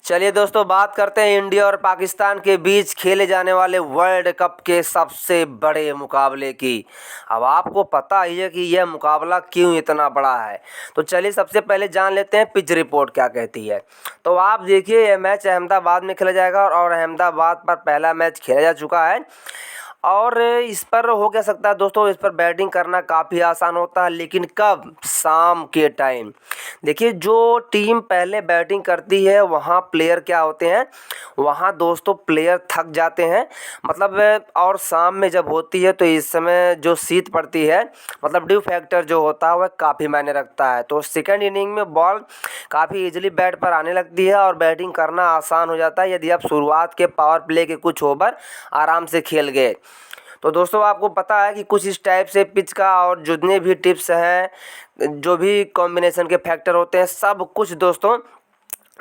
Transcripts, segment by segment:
चलिए दोस्तों, बात करते हैं इंडिया और पाकिस्तान के बीच खेले जाने वाले वर्ल्ड कप के सबसे बड़े मुकाबले की। अब आपको पता ही है कि यह मुकाबला क्यों इतना बड़ा है। तो चलिए सबसे पहले जान लेते हैं पिच रिपोर्ट क्या कहती है। तो आप देखिए, यह मैच अहमदाबाद में खेला जाएगा और अहमदाबाद पर पहला मैच खेला जा चुका है। और इस पर हो क्या सकता है दोस्तों, इस पर बैटिंग करना काफ़ी आसान होता है, लेकिन कब? शाम के टाइम। देखिए, जो टीम पहले बैटिंग करती है वहाँ प्लेयर क्या होते हैं, वहाँ दोस्तों प्लेयर थक जाते हैं। मतलब और शाम में जब होती है तो इस समय जो शीत पड़ती है, मतलब ड्यू फैक्टर जो होता है वह काफ़ी मायने रखता है। तो सेकंड इनिंग में बॉल काफ़ी इजीली बैट पर आने लगती है और बैटिंग करना आसान हो जाता है यदि आप शुरुआत के पावर प्ले के कुछ ओवर आराम से खेल गए। तो दोस्तों, आपको पता है कि कुछ इस टाइप से पिच का और जितने भी टिप्स हैं, जो भी कॉम्बिनेशन के फैक्टर होते हैं, सब कुछ दोस्तों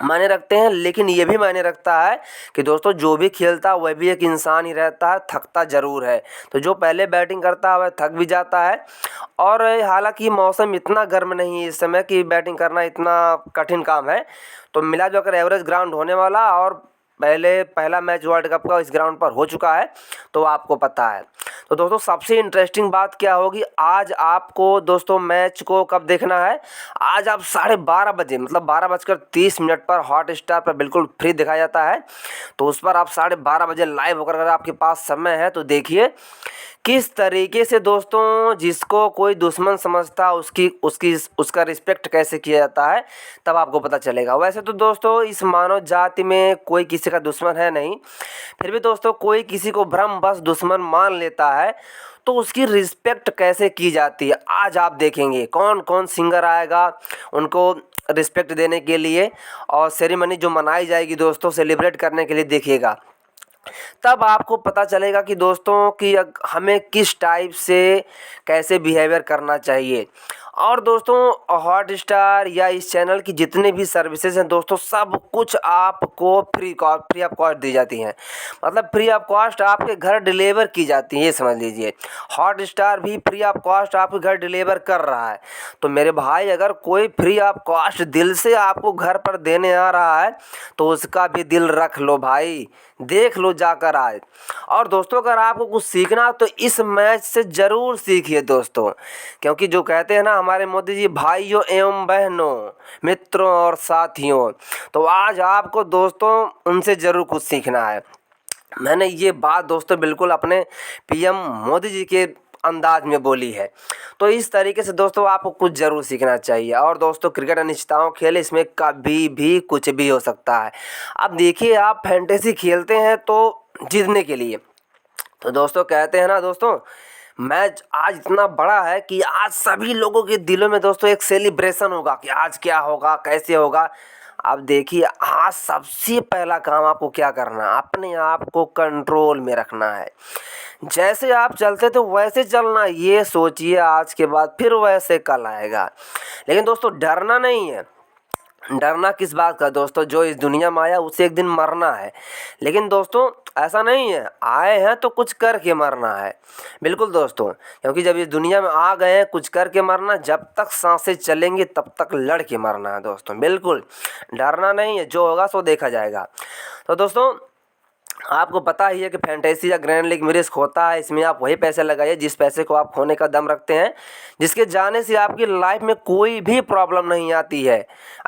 मायने रखते हैं। लेकिन ये भी मायने रखता है कि दोस्तों जो भी खेलता है वह भी एक इंसान ही रहता है, थकता ज़रूर है। तो जो पहले बैटिंग करता है वह थक भी जाता है। और हालांकि मौसम इतना गर्म नहीं है इस समय कि बैटिंग करना इतना कठिन काम है। तो मिला जुलाकर एवरेज ग्राउंड होने वाला, और पहला मैच वर्ल्ड कप का इस ग्राउंड पर हो चुका है, तो आपको पता है। तो दोस्तों, सबसे इंटरेस्टिंग बात क्या होगी, आज आपको दोस्तों मैच को कब देखना है? आज आप 12:30 बजे, मतलब 12:30 पर हॉट स्टार पर बिल्कुल फ्री दिखाया जाता है। तो उस पर आप 12:30 बजे लाइव होकर, अगर आपके पास समय है तो देखिए किस तरीके से दोस्तों जिसको कोई दुश्मन समझता उसका रिस्पेक्ट कैसे किया जाता है, तब आपको पता चलेगा। वैसे तो दोस्तों इस मानव जाति में कोई किसी का दुश्मन है नहीं, फिर भी दोस्तों कोई किसी को भ्रमवश दुश्मन मान लेता है, तो उसकी रिस्पेक्ट कैसे की जाती है आज आप देखेंगे। कौन कौन सिंगर आएगा उनको रिस्पेक्ट देने के लिए, और सेरेमनी जो मनाई जाएगी दोस्तों सेलिब्रेट करने के लिए, देखिएगा तब आपको पता चलेगा कि दोस्तों कि हमें किस टाइप से कैसे बिहेवियर करना चाहिए। और दोस्तों हॉट स्टार या इस चैनल की जितने भी सर्विसेज हैं दोस्तों, सब कुछ आपको फ्री ऑफ कॉस्ट दी जाती हैं। मतलब फ्री ऑफ कॉस्ट आपके घर डिलीवर की जाती है, ये समझ लीजिए। हॉट स्टार भी फ्री ऑफ कॉस्ट आपके घर डिलीवर कर रहा है। तो मेरे भाई, अगर कोई फ्री ऑफ कॉस्ट दिल से आपको घर पर देने आ रहा है तो उसका भी दिल रख लो भाई, देख लो जाकर आज। और दोस्तों, अगर आपको कुछ सीखना तो इस मैच से ज़रूर सीखिए दोस्तों, क्योंकि जो कहते हैं ना हमारे मोदी जी, भाइयों एवं बहनों, मित्रों और साथियों, तो आज आपको दोस्तों उनसे ज़रूर कुछ सीखना है। मैंने ये बात दोस्तों बिल्कुल अपने पीएम मोदी जी के अंदाज में बोली है। तो इस तरीके से दोस्तों आपको कुछ ज़रूर सीखना चाहिए। और दोस्तों, क्रिकेट अनिश्चितताओं खेल, इसमें कभी भी कुछ भी हो सकता है। अब देखिए, आप फैंटेसी खेलते हैं तो जीतने के लिए, तो दोस्तों कहते हैं ना दोस्तों, मैच आज इतना बड़ा है कि आज सभी लोगों के दिलों में दोस्तों एक सेलिब्रेशन होगा कि आज क्या होगा, कैसे होगा। अब देखिए, आज सबसे पहला काम आपको क्या करना है, अपने आप को कंट्रोल में रखना है। जैसे आप चलते थे वैसे चलना, ये सोचिए आज के बाद फिर वैसे कल आएगा। लेकिन दोस्तों डरना नहीं है। डरना किस बात का दोस्तों, जो इस दुनिया में आया उसे एक दिन मरना है। लेकिन दोस्तों ऐसा नहीं है, आए हैं तो कुछ करके मरना है। बिल्कुल दोस्तों, क्योंकि जब इस दुनिया में आ गए हैं कुछ करके मरना, जब तक सांसें चलेंगी तब तक लड़ के मरना है दोस्तों। बिल्कुल डरना नहीं है, जो होगा सो देखा जाएगा। तो दोस्तों, आपको पता ही है कि फैंटेसी या ग्रैंड लीग में रिस्क होता है। इसमें आप वही पैसे लगाइए जिस पैसे को आप खोने का दम रखते हैं, जिसके जाने से आपकी लाइफ में कोई भी प्रॉब्लम नहीं आती है।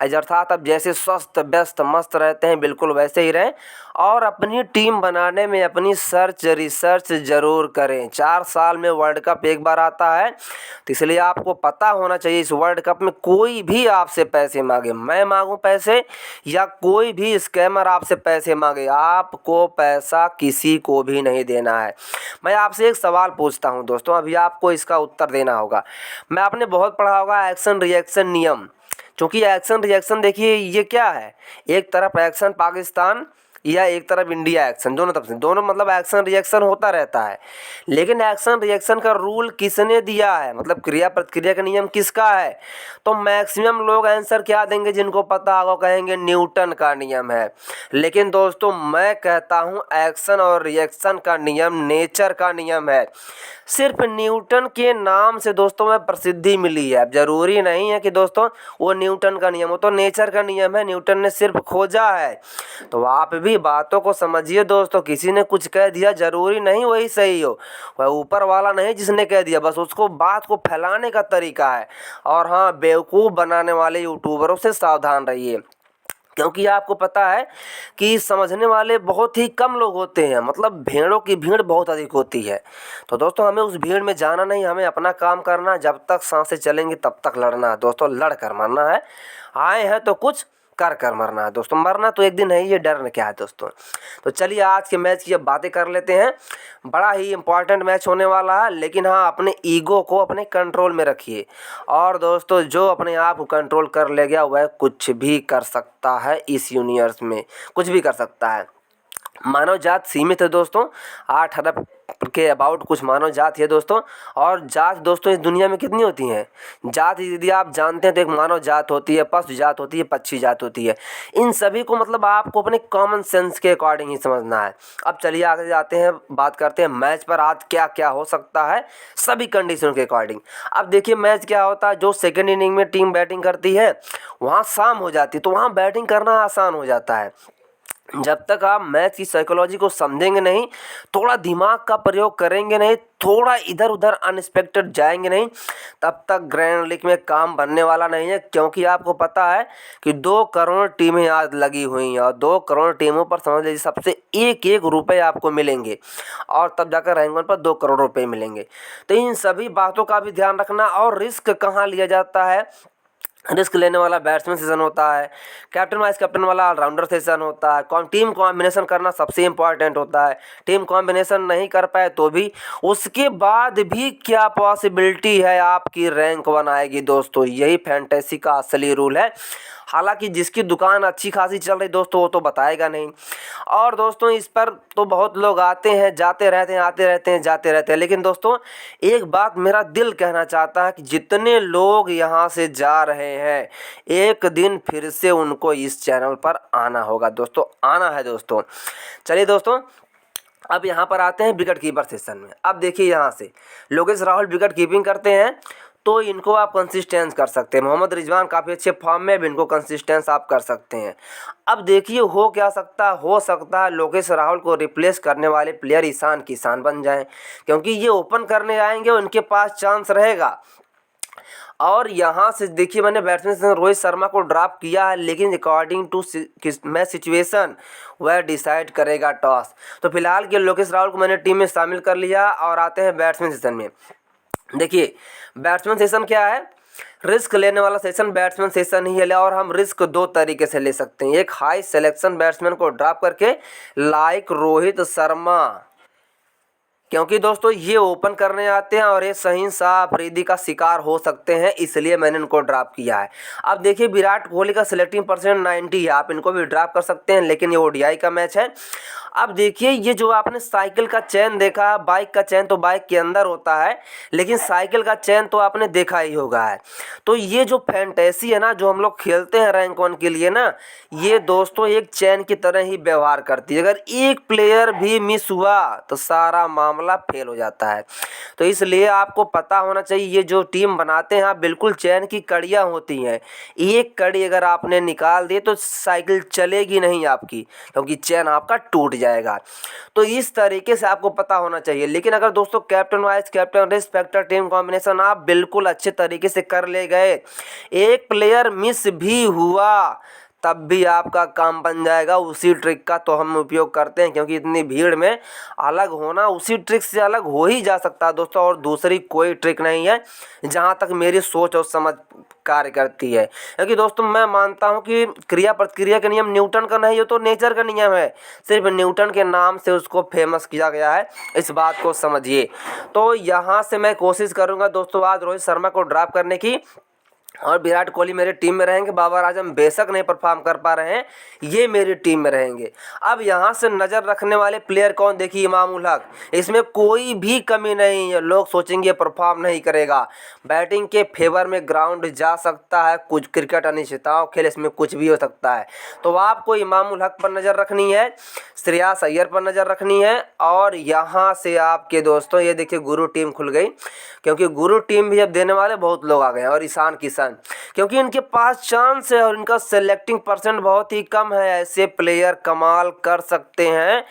अर्थात आप जैसे स्वस्थ व्यस्त मस्त रहते हैं बिल्कुल वैसे ही रहें। और अपनी टीम बनाने में अपनी रिसर्च ज़रूर करें। 4 साल में वर्ल्ड कप एक बार आता है, तो इसलिए आपको पता होना चाहिए इस वर्ल्ड कप में कोई भी आपसे पैसे मांगे, मैं मांगूं पैसे या कोई भी स्कैमर आपसे पैसे मांगे, आपको पैसा किसी को भी नहीं देना है। मैं आपसे एक सवाल पूछता हूं दोस्तों, अभी आपको इसका उत्तर देना होगा। मैं आपने बहुत पढ़ा होगा एक्शन रिएक्शन नियम। क्योंकि एक्शन रिएक्शन देखिए ये क्या है, एक तरफ एक्शन पाकिस्तान या एक तरफ इंडिया एक्शन, दोनों तरफ से, दोनों मतलब एक्शन रिएक्शन होता रहता है। लेकिन एक्शन रिएक्शन का रूल किसने दिया है, मतलब क्रिया प्रतिक्रिया का नियम किसका है? तो मैक्सिमम लोग आंसर क्या देंगे, जिनको पता होगा कहेंगे न्यूटन का नियम है। लेकिन दोस्तों मैं कहता हूँ एक्शन और रिएक्शन का नियम नेचर का नियम है। सिर्फ न्यूटन के नाम से दोस्तों में प्रसिद्धि मिली है। अब जरूरी नहीं है कि दोस्तों वो न्यूटन का नियम हो, तो नेचर का नियम है, न्यूटन ने सिर्फ खोजा है। तो आप भी बातों को समझिए दोस्तों, किसी ने कुछ कह दिया जरूरी नहीं वही सही हो, वह ऊपर वाला नहीं जिसने कह दिया, बस उसको बात को फैलाने का तरीका है। और हाँ, बेवकूफ़ बनाने वाले यूट्यूबरों से सावधान रहिए, क्योंकि आपको पता है कि समझने वाले बहुत ही कम लोग होते हैं, मतलब भेड़ों की भीड़ बहुत अधिक होती है। तो दोस्तों हमें उस भीड़ में जाना नहीं, हमें अपना काम करना, जब तक सांसें चलेंगी तब तक लड़ना है दोस्तों, लड़ कर मरना है। आए हैं तो कुछ कर कर मरना है दोस्तों, मरना तो एक दिन है, ये डर क्या है दोस्तों। तो चलिए आज के मैच की अब बातें कर लेते हैं। बड़ा ही इम्पॉर्टेंट मैच होने वाला है, लेकिन हाँ अपने ईगो को अपने कंट्रोल में रखिए। और दोस्तों जो अपने आप को कंट्रोल कर ले गया वह कुछ भी कर सकता है, इस यूनिवर्स में कुछ भी कर सकता है। मानव जात सीमित है दोस्तों, 8 अरब के अबाउट कुछ मानव जात है दोस्तों। और जात दोस्तों इस दुनिया में कितनी होती हैं? जात यदि आप जानते हैं तो एक मानव जात होती है, पशु जात होती है, पक्षी जात होती है। इन सभी को मतलब आपको अपने कॉमन सेंस के अकॉर्डिंग ही समझना है। अब चलिए आगे जाते हैं, बात करते हैं मैच पर आज क्या क्या हो सकता है सभी कंडीशन के अकॉर्डिंग। अब देखिए मैच क्या होता है, जो सेकेंड इनिंग में टीम बैटिंग करती है वहाँ शाम हो जाती है, तो वहाँ बैटिंग करना आसान हो जाता है। जब तक आप मैच की साइकोलॉजी को समझेंगे नहीं, थोड़ा दिमाग का प्रयोग करेंगे नहीं, थोड़ा इधर उधर अनएक्सपेक्टेड जाएंगे नहीं, तब तक ग्रैंड लीग में काम बनने वाला नहीं है। क्योंकि आपको पता है कि 2 करोड़ टीमें आज लगी हुई हैं, और 2 करोड़ टीमों पर समझ लीजिए सबसे एक एक रुपये आपको मिलेंगे, और तब जाकर रैंक वन पर 2 करोड़ रुपये मिलेंगे। तो इन सभी बातों का भी ध्यान रखना। और रिस्क कहाँ लिया जाता है? रिस्क लेने वाला बैट्समैन सेशन होता है, कैप्टन वाइस कैप्टन वाला ऑलराउंडर सेशन होता है, टीम कॉम्बिनेशन करना सबसे इम्पॉर्टेंट होता है। टीम कॉम्बिनेशन नहीं कर पाए तो भी उसके बाद भी क्या पॉसिबिलिटी है आपकी रैंक वन आएगी दोस्तों, यही फैंटेसी का असली रूल है। हालांकि जिसकी दुकान अच्छी खासी चल रही दोस्तों वो तो बताएगा नहीं। और दोस्तों इस पर तो बहुत लोग आते हैं जाते रहते हैं, आते रहते हैं जाते रहते हैं, लेकिन दोस्तों एक बात मेरा दिल कहना चाहता है कि जितने लोग यहाँ से जा रहे हैं एक दिन फिर से उनको इस चैनल पर आना होगा दोस्तों, आना है दोस्तों। चलिए दोस्तों अब यहाँ पर आते हैं विकेट कीपर सेशन में। अब देखिए यहाँ से लोकेश राहुल विकेट कीपिंग करते हैं, तो इनको आप कंसिस्टेंस कर सकते हैं। मोहम्मद रिजवान काफ़ी अच्छे फॉर्म में भी, इनको कंसिस्टेंस आप कर सकते हैं। अब देखिए हो क्या सकता, हो सकता है लोकेश राहुल को रिप्लेस करने वाले प्लेयर ईशान किशन बन जाएं, क्योंकि ये ओपन करने आएंगे, उनके पास चांस रहेगा। और यहाँ से देखिए मैंने बैट्समैन रोहित शर्मा को ड्रॉप किया है, लेकिन अकॉर्डिंग टू मैच सिचुएशन वह डिसाइड करेगा टॉस। तो फिलहाल के लोकेश राहुल को मैंने टीम में शामिल कर लिया। और आते हैं बैट्समैन सेशन में। देखिए बैट्समैन सेशन क्या है, रिस्क लेने वाला सेशन बैट्समैन सेशन ही है। और हम रिस्क 2 तरीके से ले सकते हैं, एक हाई सिलेक्शन बैट्समैन को ड्रॉप करके लाइक रोहित शर्मा, क्योंकि दोस्तों ये ओपन करने आते हैं और ये सही शाह अफरीदी का शिकार हो सकते हैं, इसलिए मैंने इनको ड्रॉप किया है। अब देखिए विराट कोहली का सिलेक्टिंग परसेंट 90 है, आप इनको भी ड्रॉप कर सकते हैं, लेकिन ये ओडीआई का मैच है। अब देखिए ये जो आपने साइकिल का चैन देखा, बाइक का चैन तो बाइक के अंदर होता है, लेकिन साइकिल का चैन तो आपने देखा ही होगा है। तो ये जो फैंटेसी है ना, जो हम लोग खेलते हैं रैंक वन के लिए ना, ये दोस्तों एक चैन की तरह ही व्यवहार करती है। अगर एक प्लेयर भी मिस हुआ तो सारा मामला फेल हो जाता है। तो इसलिए आपको पता होना चाहिए, ये जो टीम बनाते हैं आप बिल्कुल चैन की कड़ियाँ होती हैं, एक कड़ी अगर आपने निकाल दी तो साइकिल चलेगी नहीं आपकी, क्योंकि चैन आपका टूट जाएगा। तो इस तरीके से आपको पता होना चाहिए। लेकिन अगर दोस्तों captain vice captain respective team combination आप बिल्कुल अच्छे तरीके से कर ले गए, एक प्लेयर मिस भी हुआ तब भी आपका काम बन जाएगा। उसी ट्रिक का तो हम उपयोग करते हैं, क्योंकि इतनी भीड़ में अलग होना उसी ट्रिक से अलग हो ही जा सकता है दोस्तों, और दूसरी कोई ट्रिक नहीं है जहां तक मेरी सोच और समझ कार्य करती है। क्योंकि दोस्तों मैं मानता हूं कि क्रिया प्रतिक्रिया का नियम न्यूटन का नहीं हो तो नेचर का नियम है, सिर्फ न्यूटन के नाम से उसको फेमस किया गया है, इस बात को समझिए। तो यहाँ से मैं कोशिश करूँगा दोस्तों आज रोहित शर्मा को ड्रॉप करने की, और विराट कोहली मेरी टीम में रहेंगे, बाबर आजम बेशक नहीं परफॉर्म कर पा रहे हैं, ये मेरी टीम में रहेंगे। अब यहाँ से नज़र रखने वाले प्लेयर कौन, देखिए इमाम उल हक, इसमें कोई भी कमी नहीं है। लोग सोचेंगे परफॉर्म नहीं करेगा, बैटिंग के फेवर में ग्राउंड जा सकता है, कुछ क्रिकेट अनिश्चितताओं खेल, इसमें कुछ भी हो सकता है। तो आपको इमाम उल हक पर नज़र रखनी है, श्रेयस अय्यर पर नज़र रखनी है। और यहाँ से आपके दोस्तों ये देखिए गुरु टीम खुल गई, क्योंकि गुरु टीम भी अब देने वाले बहुत लोग आ गए हैं। और ईशान किशन, क्योंकि इनके पास चांस है और इनका सेलेक्टिंग परसेंट बहुत ही कम है। ऐसे प्लेयर कमाल कर सकते हैं।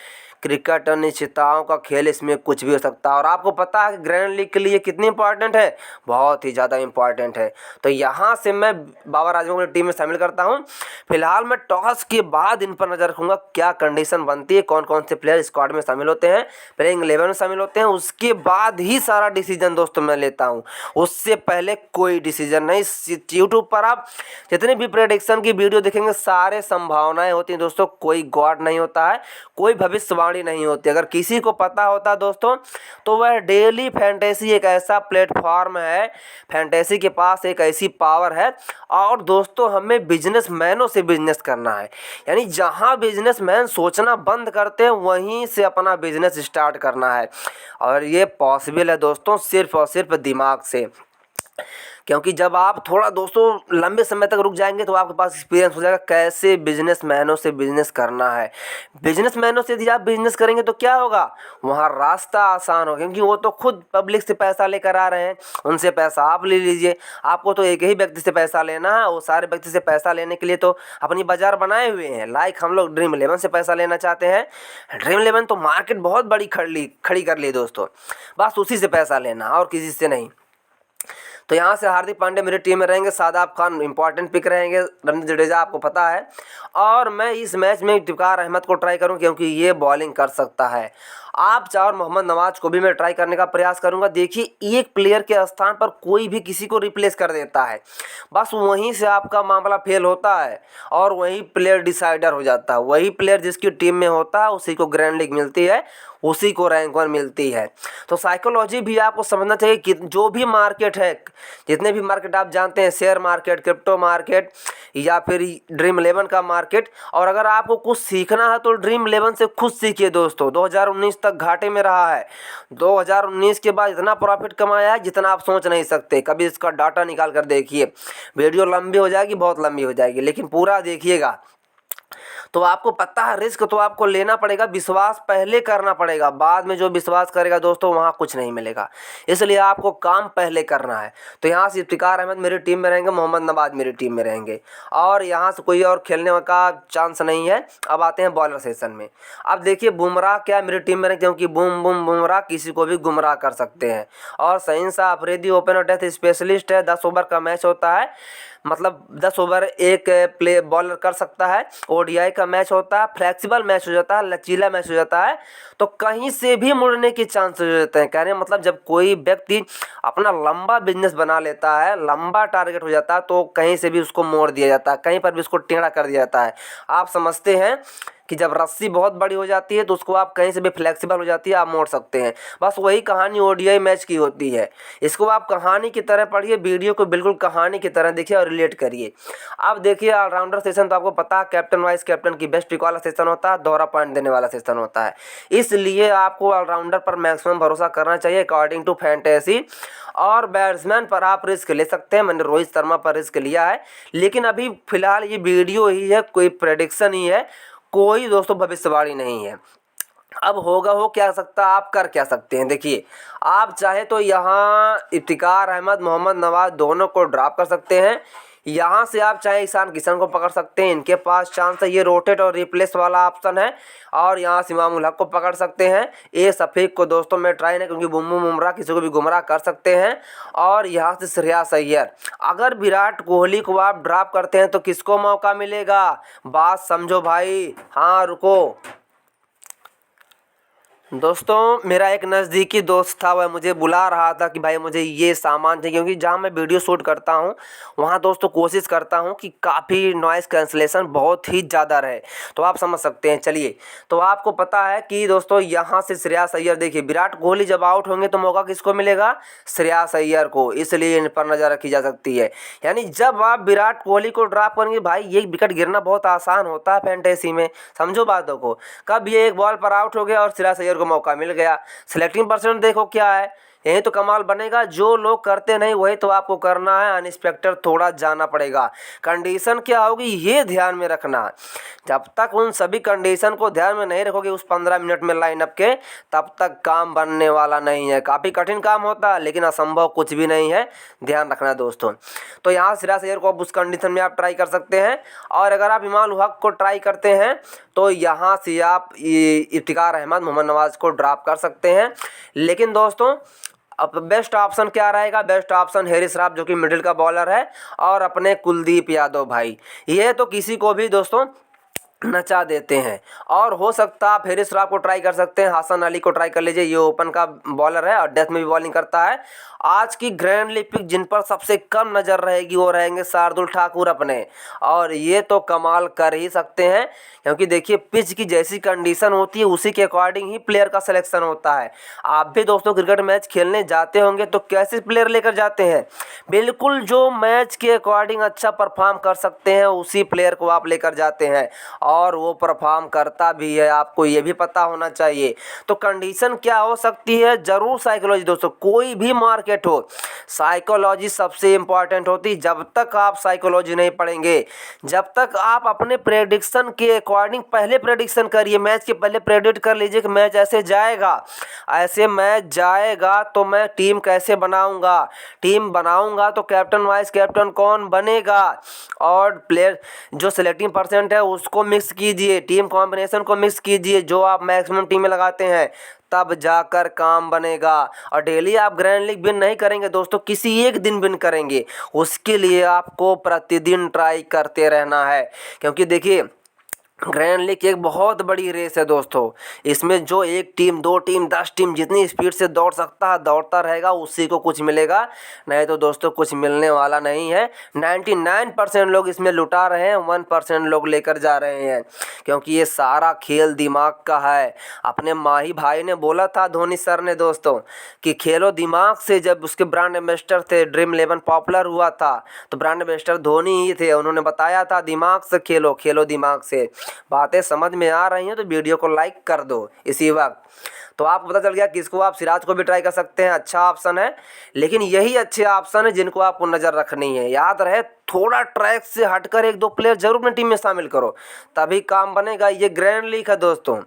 क्रिकेट अनिश्चितताओं का खेल, इसमें कुछ भी हो सकता है। और आपको पता है कि ग्रैंड लीग के लिए कितनी इंपॉर्टेंट है, बहुत ही ज़्यादा इंपॉर्टेंट है। तो यहाँ से मैं बाबर आजम को टीम में शामिल करता हूँ। फिलहाल मैं टॉस के बाद इन पर नज़र रखूँगा, क्या कंडीशन बनती है, कौन कौन से प्लेयर स्क्वाड में शामिल होते हैं, प्लेइंग 11 में शामिल होते हैं, उसके बाद ही सारा डिसीजन दोस्तों मैं लेता हूँ। उससे पहले कोई डिसीजन नहीं। यूट्यूब पर आप जितने भी प्रेडिक्शन की वीडियो देखेंगे, सारे संभावनाएं होती हैं दोस्तों, कोई गॉड नहीं होता है, कोई भविष्यवाणी नहीं होती। अगर किसी को पता होता दोस्तों, तो वह डेली फैंटेसी एक ऐसा प्लेटफॉर्म है, फैंटेसी के पास एक ऐसी पावर है। और दोस्तों हमें बिजनेसमैनों से बिजनेस करना है, यानी जहां बिजनेसमैन सोचना बंद करते हैं, वहीं से अपना बिजनेस स्टार्ट करना है। और ये पॉसिबल है दोस्तों सिर्फ और सिर्फ दिमाग से। क्योंकि जब आप थोड़ा दोस्तों लंबे समय तक रुक जाएंगे, तो आपके पास एक्सपीरियंस हो जाएगा कैसे बिजनेसमैनों से बिजनेस करना है। बिजनेसमैनों से यदि आप बिजनेस करेंगे तो क्या होगा, वहाँ रास्ता आसान होगा, क्योंकि वो तो खुद पब्लिक से पैसा लेकर आ रहे हैं, उनसे पैसा आप ले लीजिए। आपको तो एक ही व्यक्ति से पैसा लेना है, वो सारे व्यक्ति से पैसा लेने के लिए तो अपनी बाजार बनाए हुए हैं। लाइक हम लोग ड्रीम 11 से पैसा लेना चाहते हैं, ड्रीम 11 तो मार्केट बहुत बड़ी खड़ी कर ली दोस्तों, बस उसी से पैसा लेना और किसी से नहीं। तो यहाँ से हार्दिक पांड्या मेरी टीम में रहेंगे, शादाब खान इंपॉर्टेंट पिक रहेंगे, रवींद्र जडेजा आपको पता है। और मैं इस मैच में इफ्तिकार अहमद को ट्राई करूँ, क्योंकि ये बॉलिंग कर सकता है। आप चाहे, और मोहम्मद नवाज को भी मैं ट्राई करने का प्रयास करूंगा। देखिए एक प्लेयर के स्थान पर कोई भी किसी को रिप्लेस कर देता है, बस वहीं से आपका मामला फेल होता है और वही प्लेयर डिसाइडर हो जाता है। वही प्लेयर जिसकी टीम में होता है उसी को ग्रैंड लीग मिलती है, उसी को रैंक 1 मिलती है। तो साइकोलॉजी भी आपको समझना चाहिए कि जो भी मार्केट है, जितने भी मार्केट आप जानते हैं, शेयर मार्केट, क्रिप्टो मार्केट या फिर ड्रीम 11 का मार्केट, और अगर आपको कुछ सीखना है तो ड्रीम 11 से खुद सीखिए दोस्तों। 2019 तक घाटे में रहा है, 2019 के बाद इतना प्रॉफिट कमाया है जितना आप सोच नहीं सकते। कभी इसका डाटा निकाल कर देखिए। वीडियो लंबी हो जाएगी, बहुत लंबी हो जाएगी, लेकिन पूरा देखिएगा। तो आपको पता है रिस्क तो आपको लेना पड़ेगा, विश्वास पहले करना पड़ेगा, बाद में जो विश्वास करेगा दोस्तों वहाँ कुछ नहीं मिलेगा। इसलिए आपको काम पहले करना है। तो यहाँ से इफ्तिकार अहमद मेरी टीम में रहेंगे, मोहम्मद नवाज मेरी टीम में रहेंगे, और यहाँ से कोई और खेलने का चांस नहीं है। अब आते हैं बॉलर सेशन में। अब देखिए बुमराह क्या मेरी टीम में रहेंगे, क्योंकि बुमराह किसी को भी गुमराह कर सकते हैं। और Shaheen Shah Afridi opener death specialist है, 10 ओवर का मैच होता है, मतलब 10 ओवर एक प्ले बॉलर कर सकता है। ओडीआई का मैच होता है, फ्लेक्सिबल मैच हो जाता है, लचीला मैच हो जाता है, तो कहीं से भी मुड़ने के चांस हो जाते हैं। कहने मतलब जब कोई व्यक्ति अपना लंबा बिजनेस बना लेता है, लंबा टारगेट हो जाता है, तो कहीं से भी उसको मोड़ दिया जाता है, कहीं पर भी उसको टेढ़ा कर दिया जाता है। आप समझते हैं कि जब रस्सी बहुत बड़ी हो जाती है तो उसको आप कहीं से भी फ्लेक्सिबल हो जाती है, आप मोड़ सकते हैं। बस वही कहानी ओडीआई मैच की होती है। इसको आप कहानी की तरह पढ़िए, वीडियो को बिल्कुल कहानी की तरह देखिए और रिलेट करिए। अब देखिए ऑलराउंडर सेशन तो आपको पता है, कैप्टन वाइस कैप्टन की बेस्ट पिक वाला सेशन होता है, दोहरा पॉइंट देने वाला सेशन होता है। इसलिए आपको ऑलराउंडर पर मैक्सिमम भरोसा करना चाहिए अकॉर्डिंग टू फैंटेसी। और बैट्समैन पर आप रिस्क ले सकते हैं, मैंने रोहित शर्मा पर रिस्क लिया है, लेकिन अभी फिलहाल ये वीडियो ही है, कोई प्रेडिक्शन ही है, कोई दोस्तों भविष्यवाणी नहीं है। अब होगा हो क्या सकता, आप कर क्या सकते हैं। देखिए आप चाहे तो यहाँ इफ्तिकार अहमद, मोहम्मद नवाज दोनों को ड्रॉप कर सकते हैं। यहाँ से आप चाहे ईशान किशन को पकड़ सकते हैं, इनके पास चांस है, ये रोटेट और रिप्लेस वाला ऑप्शन है। और यहाँ से इमाम उल हक को पकड़ सकते हैं। ए सफ़ीक को दोस्तों में ट्राई नहीं, क्योंकि बुमराह किसी को भी गुमराह कर सकते हैं। और यहाँ से श्रेयस अय्यर, अगर विराट कोहली को आप ड्रॉप करते हैं तो किसको मौका मिलेगा, बात समझो भाई। हाँ रुको, दोस्तों मेरा एक नज़दीकी दोस्त था, वह मुझे बुला रहा था कि भाई मुझे ये सामान चाहिए, क्योंकि जहाँ मैं वीडियो शूट करता हूँ वहाँ दोस्तों कोशिश करता हूँ कि काफ़ी नॉइज़ कैंसलेशन बहुत ही ज़्यादा रहे। तो आप समझ सकते हैं। चलिए, तो आपको पता है कि दोस्तों यहाँ से श्रेयस अय्यर, देखिए विराट कोहली जब आउट होंगे तो मौका किसको मिलेगा? श्रेयस अय्यर को, इसलिए इन पर नज़र रखी जा सकती है। यानी जब आप विराट कोहली को ड्रॉप करेंगे, भाई ये विकेट गिरना बहुत आसान होता है फैंटेसी में, समझो बातों को। कब ये एक बॉल पर आउट हो गया और श्रेयस अय्यर को मौका मिल गया। सेलेक्टिंग परसेंट देखो क्या है, यही तो कमाल बनेगा। जो लोग करते नहीं वही तो आपको करना है, अनएक्सपेक्टेड थोड़ा जाना पड़ेगा। कंडीशन क्या होगी ये ध्यान में रखना। जब तक उन सभी कंडीशन को ध्यान में नहीं रखोगे उस 15 मिनट में लाइनअप के, तब तक काम बनने वाला नहीं है। काफ़ी कठिन काम होता है लेकिन असंभव कुछ भी नहीं है, ध्यान रखना दोस्तों। तो यहाँ श्रेयस अय्यर को उस कंडीशन में आप ट्राई कर सकते हैं। और अगर आप इमाम उल हक को ट्राई करते हैं तो यहाँ से आप इफ्तिकार अहमद, मोहम्मद नवाज़ को ड्रॉप कर सकते हैं। लेकिन दोस्तों अब बेस्ट ऑप्शन क्या रहेगा? बेस्ट ऑप्शन हैरिस राफ, जो कि मिडिल का बॉलर है, और अपने कुलदीप यादव भाई। ये तो किसी को भी दोस्तों नचा देते हैं। और हो सकता है आप हैरिस राफ को ट्राई कर सकते हैं, हसन अली को ट्राई कर लीजिए, ये ओपन का बॉलर है और डेथ में भी बॉलिंग करता है। आज की ग्रैंड लीग पिक जिन पर सबसे कम नज़र रहेगी वो रहेंगे शार्दुल ठाकुर अपने, और ये तो कमाल कर ही सकते हैं। क्योंकि देखिए पिच की जैसी कंडीशन होती है उसी के अकॉर्डिंग ही प्लेयर का सिलेक्शन होता है। आप भी दोस्तों क्रिकेट मैच खेलने जाते होंगे तो कैसे प्लेयर लेकर जाते हैं? बिल्कुल जो मैच के अकॉर्डिंग अच्छा परफॉर्म कर सकते हैं उसी प्लेयर को आप लेकर जाते हैं, और वो परफॉर्म करता भी है, आपको ये भी पता होना चाहिए। तो कंडीशन क्या हो सकती है? ज़रूर साइकोलॉजी दोस्तों, कोई भी मार्केट हो साइकोलॉजी सबसे इम्पॉर्टेंट होती है। जब तक आप साइकोलॉजी नहीं पढ़ेंगे, जब तक आप अपने प्रेडिक्शन के अकॉर्डिंग पहले प्रेडिक्शन करिए, मैच के पहले प्रेडिक्ट कर लीजिए कि मैच ऐसे जाएगा, ऐसे मैच जाएगा तो मैं टीम कैसे बनाऊंगा, टीम बनाऊंगा तो कैप्टन वाइस कैप्टन कौन बनेगा, और प्लेयर जो सेलेक्टिंग परसेंट है उसको मिक्स कीजिए, टीम कॉम्बिनेशन को मिक्स कीजिए, जो आप मैक्सिमम टीम में लगाते हैं, तब जाकर काम बनेगा। और डेली आप ग्रैंड लीग विन नहीं करेंगे दोस्तों, किसी एक दिन विन करेंगे। उसके लिए आपको प्रतिदिन ट्राई करते रहना है, क्योंकि देखिए ग्रैंड लीग एक बहुत बड़ी रेस है दोस्तों। इसमें जो एक टीम, दो टीम, 10 टीम जितनी स्पीड से दौड़ सकता है दौड़ता रहेगा, उसी को कुछ मिलेगा, नहीं तो दोस्तों कुछ मिलने वाला नहीं है। 99% लोग इसमें लुटा रहे हैं, 1% लोग लेकर जा रहे हैं, क्योंकि ये सारा खेल दिमाग का है। अपने माही भाई ने बोला था, धोनी सर ने दोस्तों, कि खेलो दिमाग से। जब उसके ब्रांड एम्बेसडर थे, ड्रीम 11 पॉपुलर हुआ था तो ब्रांड एम्बेसडर धोनी ही थे। उन्होंने बताया था दिमाग से खेलो, खेलो दिमाग से। बातें समझ में आ रही हैं तो वीडियो को लाइक कर दो इसी वक्त। तो आपको पता चल गया किसको आप सिराज को भी ट्राई कर सकते हैं, अच्छा ऑप्शन है। लेकिन यही अच्छे ऑप्शन है जिनको आपको नज़र रखनी है। याद रहे, थोड़ा ट्रैक से हटकर एक दो प्लेयर जरूर अपनी टीम में शामिल करो, तभी काम बनेगा। ये ग्रैंड लीग है दोस्तों,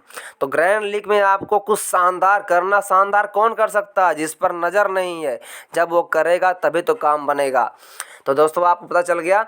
तो ग्रैंड लीग में आपको कुछ शानदार करना। शानदार कौन कर सकता है? जिस पर नज़र नहीं है, जब वो करेगा तभी तो काम बनेगा। तो दोस्तों आपको पता चल गया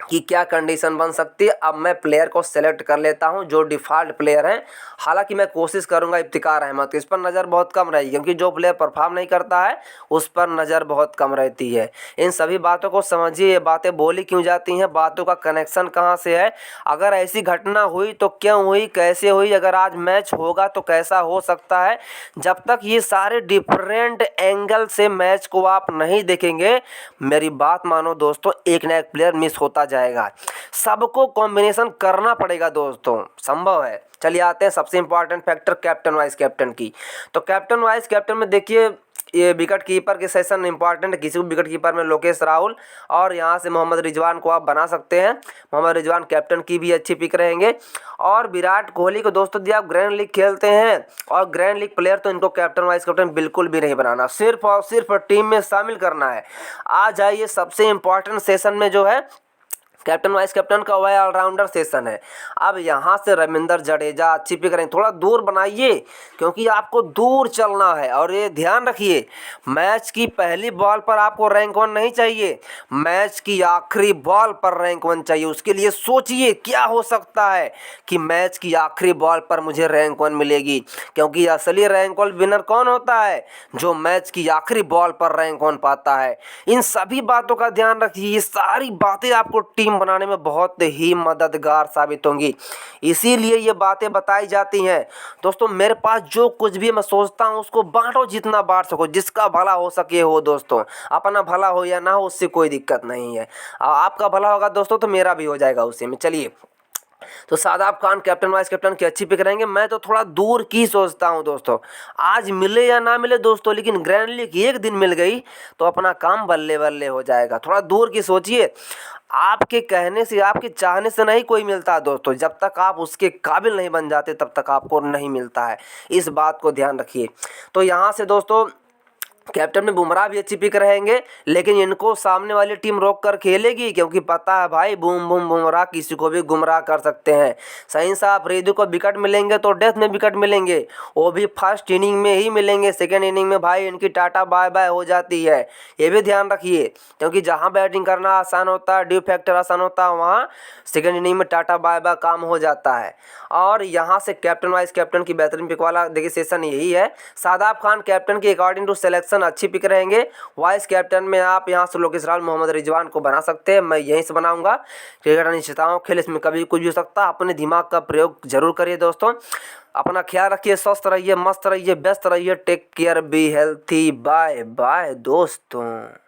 कि क्या कंडीशन बन सकती है। अब मैं प्लेयर को सेलेक्ट कर लेता हूं जो डिफ़ॉल्ट प्लेयर हैं। हालांकि मैं कोशिश करूंगा इफ्तिकार अहमद, इस पर नज़र बहुत कम रहेगी, क्योंकि जो प्लेयर परफॉर्म नहीं करता है उस पर नज़र बहुत कम रहती है। इन सभी बातों को समझिए, ये बातें बोली क्यों जाती हैं, बातों का कनेक्शन कहाँ से है। अगर ऐसी घटना हुई तो क्यों हुई, कैसे हुई, अगर आज मैच होगा तो कैसा हो सकता है। जब तक ये सारे डिफरेंट एंगल से मैच को आप नहीं देखेंगे, मेरी बात मानो दोस्तों, एक ना एक प्लेयर मिस होता जाएगा। सबको कॉम्बिनेशन करना पड़ेगा दोस्तों, संभव है। चलिए आते हैं सबसे important factor captain vice captain की। तो कैप्टन वाइस कैप्टन में देखिए, ये विकेट कीपर के सेशन इंपॉर्टेंट है। किसी को विकेट कीपर में लोकेश राहुल और यहाँ से मोहम्मद रिजवान को आप बना सकते हैं। मोहम्मद रिजवान कैप्टन की भी अच्छी पिक रहेंगे। और विराट कोहली को दोस्तों दिया, आप ग्रैंड लीग खेलते हैं और ग्रैंड लीग प्लेयर, तो इनको कैप्टन वाइस कैप्टन बिल्कुल भी नहीं बनाना, सिर्फ और सिर्फ टीम में शामिल करना है। आ जाइए सबसे इंपॉर्टेंट सेशन में, जो है कैप्टन वाइस कैप्टन का वह ऑलराउंडर सेशन है। अब यहाँ से रविंद्र जडेजा अच्छी पिक करेंगे, थोड़ा दूर बनाइए क्योंकि आपको दूर चलना है। और ये ध्यान रखिए, मैच की पहली बॉल पर आपको रैंक 1 नहीं चाहिए, मैच की आखिरी बॉल पर रैंक 1 चाहिए। उसके लिए सोचिए क्या हो सकता है कि मैच की आखिरी बॉल पर मुझे रैंक 1 मिलेगी, क्योंकि असली रैंक 1 विनर कौन होता है? जो मैच की आखिरी बॉल पर रैंक 1 पाता है। इन सभी बातों का ध्यान रखिए, ये सारी बातें आपको टीम टीम बनाने में बहुत ही मददगार साबित होंगी। इसीलिए ये बातें बताई जाती हैं। दोस्तों मेरे पास जो कुछ भी मैं सोचता हूँ उसको बांटो, जितना बांट सको, जिसका भला हो सके हो दोस्तों। अपना भला हो या ना हो उससे कोई दिक्कत नहीं है। आपका भला होगा दोस्तों तो मेरा भी हो जाएगा उसी में। चलिए, तो Shadab Khan captain vice captain की अच्छी पिक रहेंगे। मैं तो थोड़ा दूर की सोचता हूं दोस्तों, आज मिले या ना मिले दोस्तों, लेकिन ग्रैंड लीग एक दिन मिल गई तो अपना काम बल्ले बल्ले हो जाएगा। थोड़ा दूर की सोचिए। आपके कहने से, आपके चाहने से नहीं कोई मिलता दोस्तों। जब तक आप उसके काबिल नहीं बन जाते तब तक आपको नहीं मिलता है। इस बात को ध्यान रखिए। तो यहाँ से दोस्तों कैप्टन में बुमराह भी अच्छी पिक रहेंगे, लेकिन इनको सामने वाली टीम रोक कर खेलेगी, क्योंकि पता है भाई बूम बूम बुमराह किसी को भी गुमराह कर सकते हैं। सही साहब अफरीदी को विकेट मिलेंगे तो डेथ में विकेट मिलेंगे, वो भी फर्स्ट इनिंग में ही मिलेंगे। सेकेंड इनिंग में भाई इनकी टाटा बाय बाय हो जाती है, ये भी ध्यान रखिए। क्योंकि जहाँ बैटिंग करना आसान होता है, ड्यू फैक्टर आसान होता है, वहाँ सेकेंड इनिंग में टाटा बाय बाय काम हो जाता है। और यहाँ से कैप्टन वाइस कैप्टन की बेहतरीन पिक वाला देखिए सेशन यही है। शादाब खान कैप्टन की अकॉर्डिंग टू सिलेक्शन अच्छी पिक रहेंगे। वाइस कैप्टन में आप यहाँ से लोकेश राहुल, मोहम्मद रिजवान को बना सकते हैं। मैं यहीं से बनाऊंगा। क्रिकेट अनिश्चितताओं खेल, इसमें कभी कुछ भी हो सकता है। अपने दिमाग का प्रयोग जरूर करिए दोस्तों। अपना ख्याल रखिए, स्वस्थ रहिए, मस्त रहिए, व्यस्त रहिए। Take care, be healthy. Bye bye दोस्तों।